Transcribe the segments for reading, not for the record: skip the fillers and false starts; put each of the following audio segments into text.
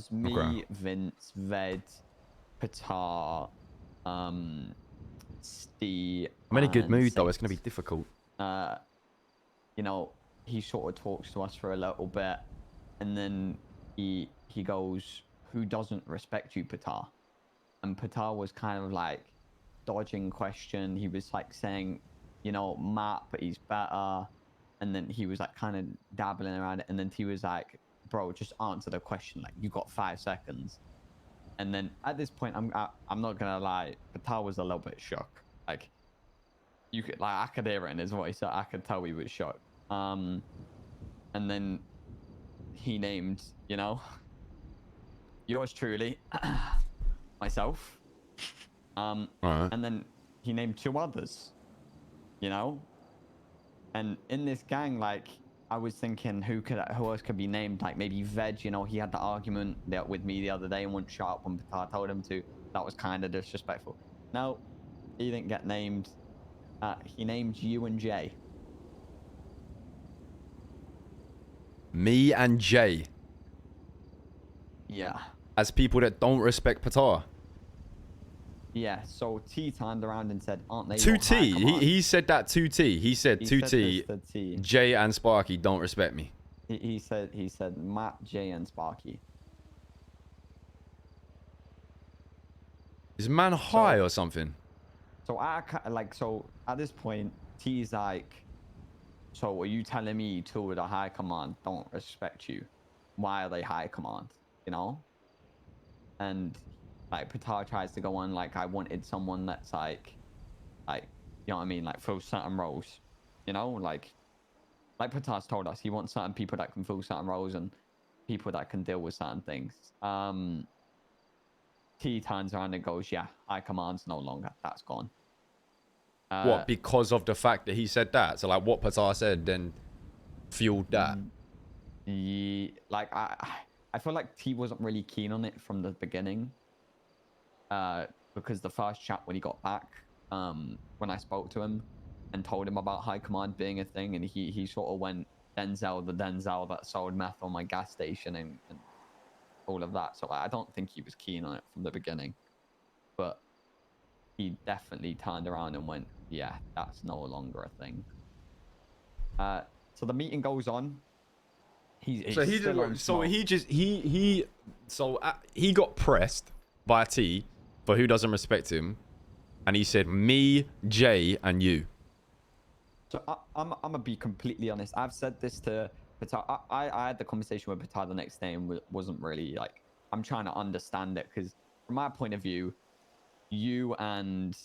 was me, Vince, Ved, Patar, Steve. I'm in a good mood, though. Saint. It's going to be difficult. You know, he sort of talks to us for a little bit, and then he goes, "Who doesn't respect you, Patar?" And Patar was kind of like dodging question. He was like saying, you know, Matt, but he's better. And then he was like kind of dabbling around it. And then he was like, bro, just answer the question. Like, you got 5 seconds. And then at this point, I'm not gonna lie, Patar was a little bit shook. Like, you could, like, I could hear it in his voice. I could tell he was shocked. And then he named, you know, yours truly, myself. And then he named 2 others, you know. And in this gang, like, I was thinking who else could be named, like maybe Veg. You know, he had the argument with me the other day and wouldn't shut up when Patar told him to. That was kind of disrespectful. No, he didn't get named. He named you and Jay. Me and Jay. Yeah. As people that don't respect Patar. Yeah, so T turned around and said, aren't they 2T. He said that 2T. He said 2T. Jay and Sparky don't respect me. He said Matt, Jay, and Sparky. Is man high or something? So so at this point, T's like, so are you telling me 2 of the high command don't respect you? Why are they high command? You know? And like Patar tries to go on like, I wanted someone that's like, you know what I mean? Like fill certain roles, you know? Like Patar's told us, he wants certain people that can fill certain roles and people that can deal with certain things. T turns around and goes, yeah, high command's no longer. That's gone. What? Because of the fact that he said that? So like what Patar said then fueled that? Yeah, like I feel like T wasn't really keen on it from the beginning. Because the first chat when he got back, when I spoke to him and told him about high command being a thing, and he sort of went Denzel that sold meth on my gas station and all of that. So I don't think he was keen on it from the beginning, but he definitely turned around and went, yeah, that's no longer a thing. So the meeting goes on. He got pressed by T for who doesn't respect him, and he said me, Jay, and you. So I'm gonna be completely honest. I've said this to Patar. I had the conversation with Patar the next day and wasn't really like, I'm trying to understand it, because from my point of view, you and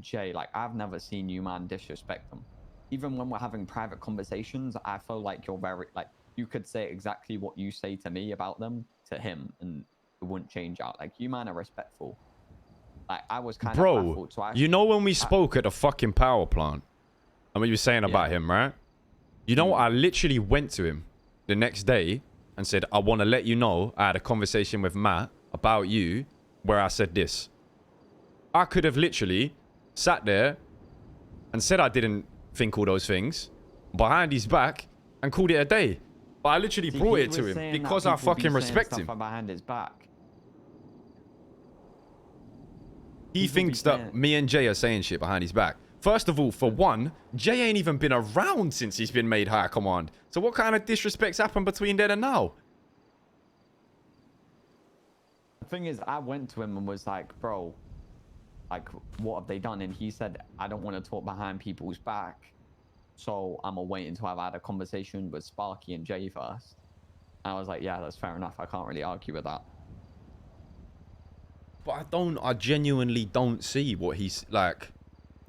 Jay, like, I've never seen you man disrespect them. Even when we're having private conversations, I feel like you're very, like, you could say exactly what you say to me about them to him and it wouldn't change out. Like, you man are respectful. Like, I was kind of baffled. So you know when we spoke at the fucking power plant and what you were saying about him, right? You know, I literally went to him the next day and said, I want to let you know I had a conversation with Matt about you where I said this. I could have literally sat there and said I didn't think all those things behind his back and called it a day. But I literally brought it to him because I fucking respect him. Behind his back. He thinks that me and Jay are saying shit behind his back. First of all, for one, Jay ain't even been around since he's been made high command. So what kind of disrespects happened between then and now? The thing is, I went to him and was like, bro, like, what have they done? And he said, I don't want to talk behind people's back. So I'm gonna wait until I've had a conversation with Sparky and Jay first. And I was like, yeah, that's fair enough. I can't really argue with that. But I genuinely don't see what he's like.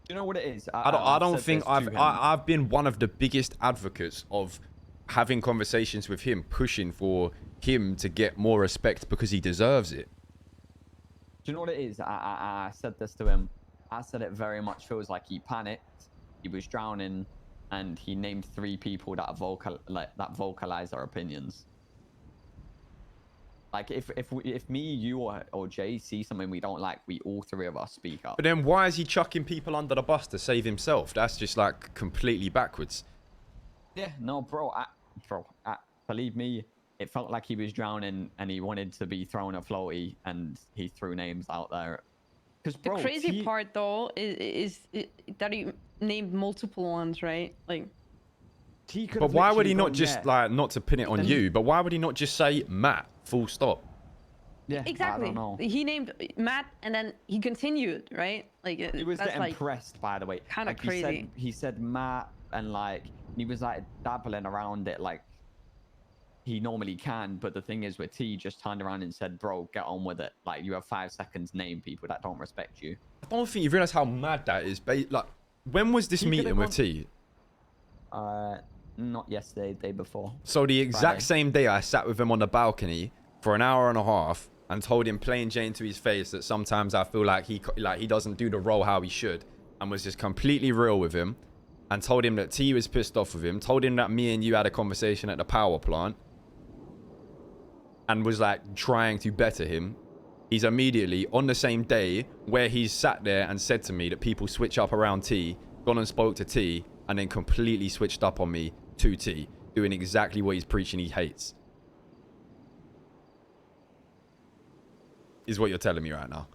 You know what it is? I don't think I've been one of the biggest advocates of having conversations with him, pushing for him to get more respect because he deserves it. Do you know what it is? I said this to him. I said it very much feels like he panicked. He was drowning, and he named 3 people that vocalize their opinions. Like, if me, you, or Jay see something we don't like, we all 3 of us speak up. But then why is he chucking people under the bus to save himself? That's just like completely backwards. Yeah, no, bro. Believe me, it felt like he was drowning and he wanted to be thrown a floaty, and he threw names out there. Because The crazy part though is that he named multiple ones, right? Like. But why would he not just like, not to pin it on you, but why would he not just say Matt, full stop? Yeah, exactly. I don't know. He named Matt and then he continued, right? Like he was that's getting like pressed, by the way. Kind of like crazy. He said Matt, and like he was like dabbling around it like he normally can. But the thing is, with T, just turned around and said, "Bro, get on with it. Like you have 5 seconds. Name people that don't respect you." I don't think you realize how mad that is. Like, when was this meeting with T? Not yesterday, day before. So the exact same day I sat with him on the balcony for an hour and a half and told him plain Jane to his face that sometimes I feel like he doesn't do the role how he should, and was just completely real with him, and told him that T was pissed off with him, told him that me and you had a conversation at the power plant, and was like trying to better him. He's immediately on the same day where he's sat there and said to me that people switch up around T, gone and spoke to T, and then completely switched up on me to T, doing exactly what he's preaching he hates. Is what you're telling me right now.